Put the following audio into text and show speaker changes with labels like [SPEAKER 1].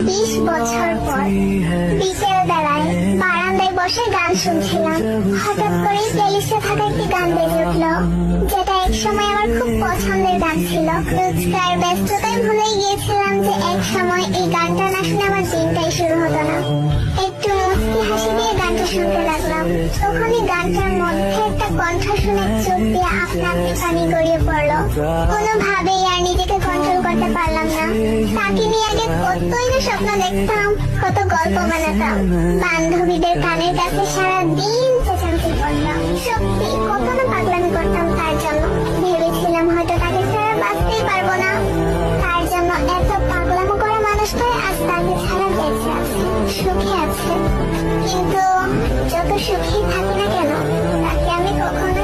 [SPEAKER 1] 20 বছর পর বিকেল বেলায় বারান্দায় বসে গান শুনছিলাম। হঠাৎ করে প্লেলিস্টে থাকা একটি গান বেজে উঠলো, যেটা এক সময় আমার খুব পছন্দের গান ছিল। রোজকার ব্যস্ততায় ভুলেই গিয়েছিলাম যে এক সময় এই গানটা না শুনে আমার দিনটাই শুরু হতো না। একটু মুচকি হাসি দিয়ে গানটা শুনতে লাগলাম। তখনই গানটার মধ্যে একটা কণ্ঠ শুনে চোখ দিয়ে আপনা আপনি পানি গড়িয়ে পড়লো। কোনোভাবেই আর নিজেকে কন্ট্রোল করতে পারলাম না। তাকে নিয়ে আগে কতই না স্বপ্ন দেখতাম, কত গল্প বানাতাম, বান্ধবীদের কানের কাছে সারাদিন চেঁচামেচি করতাম। সত্যি কত না পাগলামি করতাম তার জন্য। ভেবেছিলাম হয়তো তাকে ছাড়া বাঁচতেই পারবো না। তার জন্য এত পাগলামো করা মানুষটাই আজ তাকে ছাড়া বেঁচে আছে, সুখে আছে। কিন্তু যত সুখী থাকি না কেন, তাকে আমি কখনো